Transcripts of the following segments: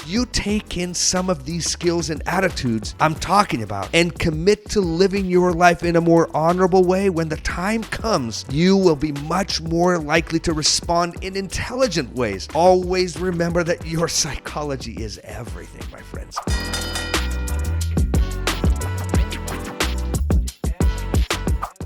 If you take in some of these skills and attitudes I'm talking about and commit to living your life in a more honorable way, when the time comes, you will be much more likely to respond in intelligent ways. Always remember that your psychology is everything, my friends.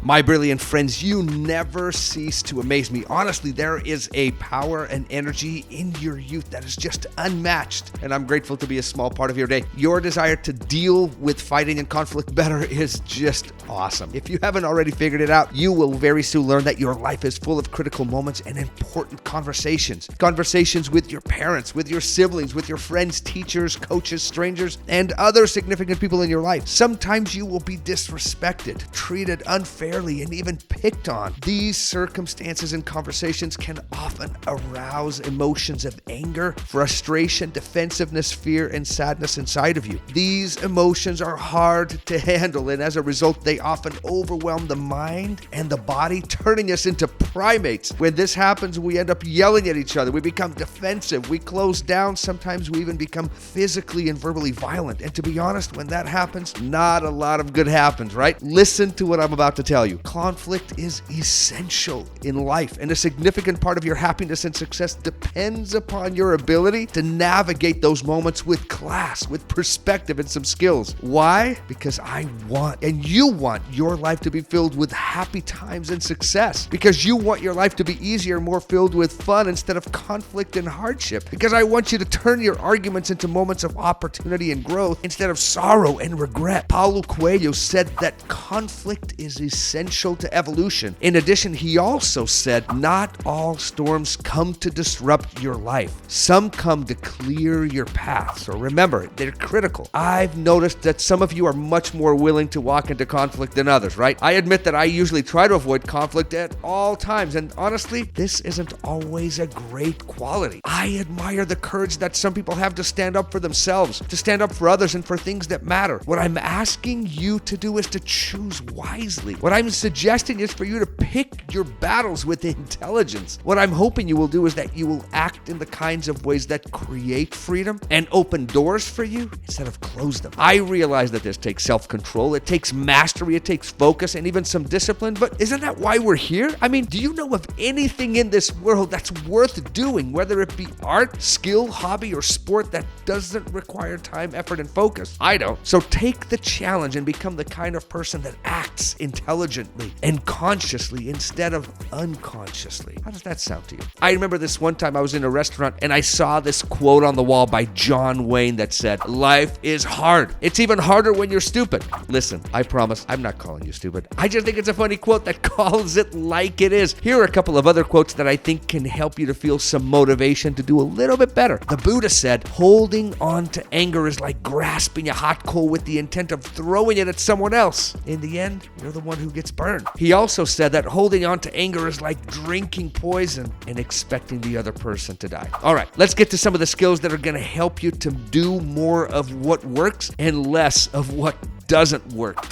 My brilliant friends, you never cease to amaze me. Honestly, there is a power and energy in your youth that is just unmatched, and I'm grateful to be a small part of your day. Your desire to deal with fighting and conflict better is just awesome. If you haven't already figured it out, you will very soon learn that your life is full of critical moments and important conversations. Conversations with your parents, with your siblings, with your friends, teachers, coaches, strangers, and other significant people in your life. Sometimes you will be disrespected, treated unfairly, and even picked on. These circumstances and conversations can often arouse emotions of anger, frustration, defensiveness, fear, and sadness inside of you. These emotions are hard to handle, and as a result, they often overwhelm the mind and the body, turning us into primates. When this happens, we end up yelling at each other. We become defensive. We close down. Sometimes we even become physically and verbally violent. And to be honest, when that happens, not a lot of good happens, right? Listen to what I'm about to tell you. Conflict is essential in life, and a significant part of your happiness and success depends upon your ability to navigate those moments with class, with perspective, and some skills. Why? Because I want, and you want, your life to be filled with happy times and success. Because you want your life to be easier, more filled with fun instead of conflict and hardship. Because I want you to turn your arguments into moments of opportunity and growth instead of sorrow and regret. Paulo Coelho said that conflict is essential to evolution. In addition, he also said, not all storms come to disrupt your life. Some come to clear your path. So remember, they're critical. I've noticed that some of you are much more willing to walk into conflict than others, right? I admit that I usually try to avoid conflict at all times, and honestly, this isn't always a great quality. I admire the courage that some people have to stand up for themselves, to stand up for others and for things that matter. What I'm asking you to do is to choose wisely. What I'm suggesting is for you to pick your battles with intelligence. What I'm hoping you will do is that you will act in the kinds of ways that create freedom and open doors for you instead of close them. I realize that this takes self-control, it takes mastery, it takes focus, and even some discipline, but isn't that why we're here? I mean, do you know of anything in this world that's worth doing, whether it be art, skill, hobby, or sport, that doesn't require time, effort, and focus? I don't. So take the challenge and become the kind of person that acts intelligently and consciously instead of unconsciously. How does that sound to you? I remember this one time I was in a restaurant and I saw this quote on the wall by John Wayne that said, "Life is hard. It's even harder when you're stupid." Listen, I promise I'm not calling you stupid. I just think it's a funny quote that calls it like it is. Here are a couple of other quotes that I think can help you to feel some motivation to do a little bit better. The Buddha said, "Holding on to anger is like grasping a hot coal with the intent of throwing it at someone else. In the end, you're the one who gets burned." He also said that holding on to anger is like drinking poison and expecting the other person to die. All right, let's get to some of the skills that are going to help you to do more of what works and less of what doesn't work.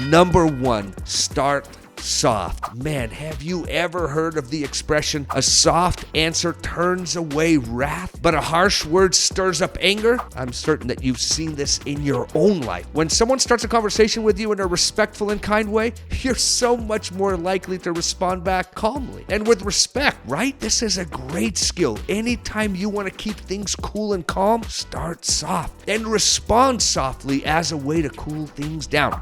Number one, start soft. Man, have you ever heard of the expression, a soft answer turns away wrath, but a harsh word stirs up anger? I'm certain that you've seen this in your own life. When someone starts a conversation with you in a respectful and kind way, you're so much more likely to respond back calmly and with respect, right? This is a great skill. Anytime you want to keep things cool and calm, start soft and respond softly as a way to cool things down.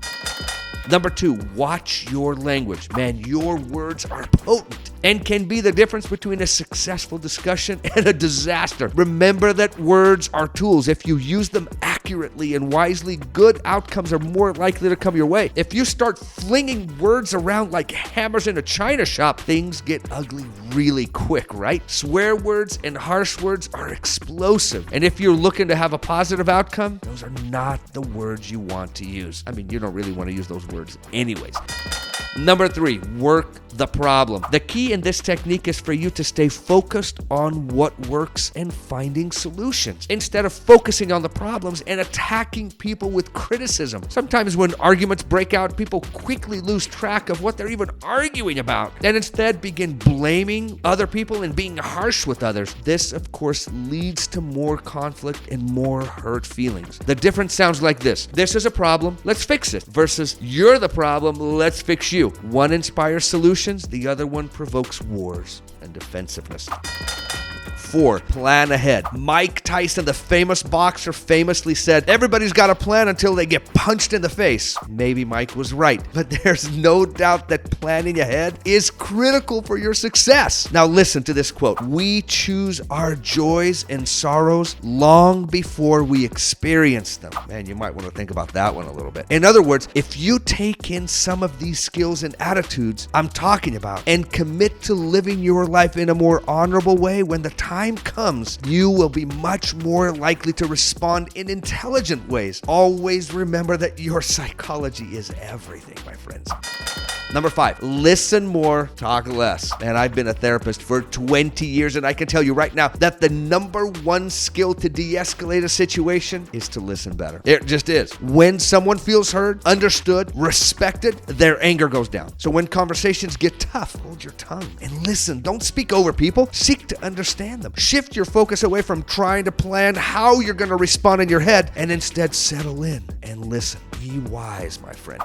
Number two, watch your language. Man, your words are potent and can be the difference between a successful discussion and a disaster. Remember that words are tools. If you use them accurately and wisely, good outcomes are more likely to come your way. If you start flinging words around like hammers in a china shop, things get ugly really quick, right? Swear words and harsh words are explosive. And if you're looking to have a positive outcome, those are not the words you want to use. I mean, you don't really want to use those words anyways. Number three, work the problem. The key in this technique is for you to stay focused on what works and finding solutions, instead of focusing on the problems and attacking people with criticism. Sometimes when arguments break out, people quickly lose track of what they're even arguing about, and instead begin blaming other people and being harsh with others. This, of course, leads to more conflict and more hurt feelings. The difference sounds like this: this is a problem, let's fix it, versus you're the problem, let's fix you. One inspires solutions, the other one provokes wars and defensiveness. 4, plan ahead. Mike Tyson, the famous boxer, famously said, everybody's got a plan until they get punched in the face. Maybe Mike was right, but there's no doubt that planning ahead is critical for your success. Now listen to this quote: we choose our joys and sorrows long before we experience them. Man, you might want to think about that one a little bit. In other words, if you take in some of these skills and attitudes I'm talking about and commit to living your life in a more honorable way, when the time comes, you will be much more likely to respond in intelligent ways. Always remember that your psychology is everything, my friends. Number 5, listen more, talk less. And I've been a therapist for 20 years, and I can tell you right now that the number one skill to de-escalate a situation is to listen better. It just is. When someone feels heard, understood, respected, their anger goes down. So when conversations get tough, hold your tongue and listen. Don't speak over people. Seek to understand them. Shift your focus away from trying to plan how you're going to respond in your head, and instead settle in and listen. Be wise, my friend.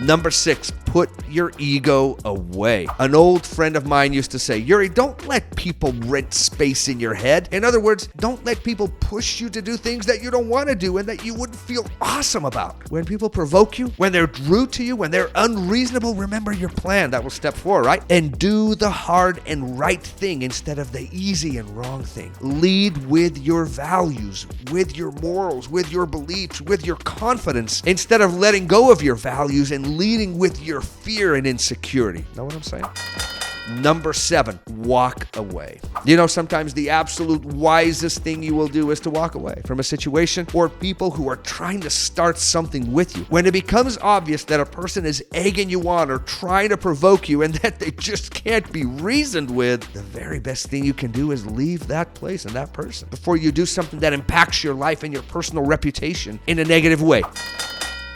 Number 6, put your ego away. An old friend of mine used to say, Yuri, don't let people rent space in your head. In other words, don't let people push you to do things that you don't want to do and that you wouldn't feel awesome about. When people provoke you, when they're rude to you, when they're unreasonable, remember your plan. That was step 4, right? And do the hard and right thing instead of the easy and wrong thing. Lead with your values, with your morals, with your beliefs, with your confidence, instead of letting go of your values and leading with your fear and insecurity. Know what I'm saying? Number 7, walk away. You know, sometimes the absolute wisest thing you will do is to walk away from a situation or people who are trying to start something with you. When it becomes obvious that a person is egging you on or trying to provoke you and that they just can't be reasoned with, the very best thing you can do is leave that place and that person before you do something that impacts your life and your personal reputation in a negative way.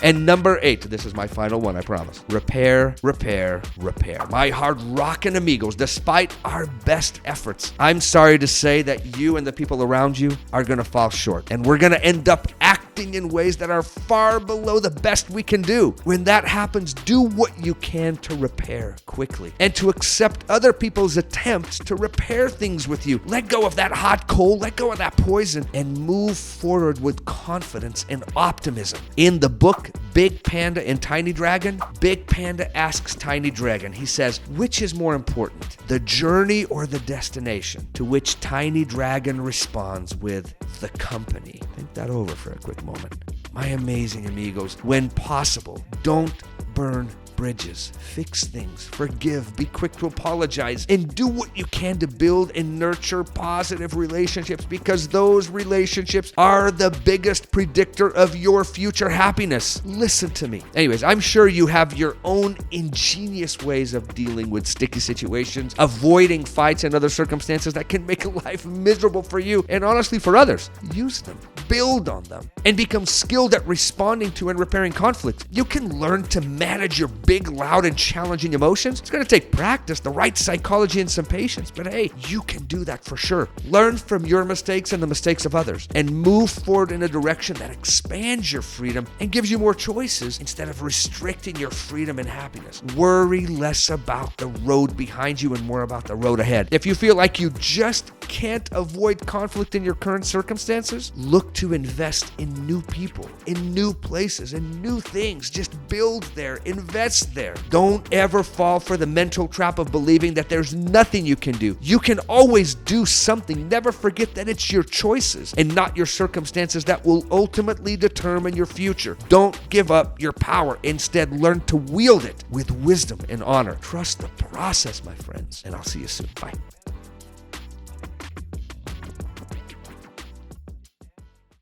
And number 8, this is my final one, I promise. Repair, repair, repair. My hard rockin' amigos, despite our best efforts, I'm sorry to say that you and the people around you are going to fall short. And we're going to end up acting in ways that are far below the best we can do. When that happens, do what you can to repair quickly and to accept other people's attempts to repair things with you. Let go of that hot coal, let go of that poison, and move forward with confidence and optimism. In the book Big Panda and Tiny Dragon, Big Panda asks Tiny Dragon, he says, which is more important, the journey or the destination? To which Tiny Dragon responds with, the company. Think that over for a quick moment. My amazing amigos, when possible, don't burn bridges. Fix things, forgive, be quick to apologize, and do what you can to build and nurture positive relationships, because those relationships are the biggest predictor of your future happiness. Listen to me. Anyways, I'm sure you have your own ingenious ways of dealing with sticky situations, avoiding fights and other circumstances that can make life miserable for you and honestly for others. Use them, build on them, and become skilled at responding to and repairing conflicts. You can learn to manage your big, loud, and challenging emotions. It's going to take practice, the right psychology, and some patience. But hey, you can do that for sure. Learn from your mistakes and the mistakes of others, and move forward in a direction that expands your freedom and gives you more choices instead of restricting your freedom and happiness. Worry less about the road behind you and more about the road ahead. If you feel like you just can't avoid conflict in your current circumstances, look to invest in new people, in new places, in new things. Just build there, invest there. Don't ever fall for the mental trap of believing that there's nothing you can do. You can always do something. Never forget that it's your choices and not your circumstances that will ultimately determine your future. Don't give up your power. Instead, learn to wield it with wisdom and honor. Trust the process, my friends, and I'll see you soon. Bye.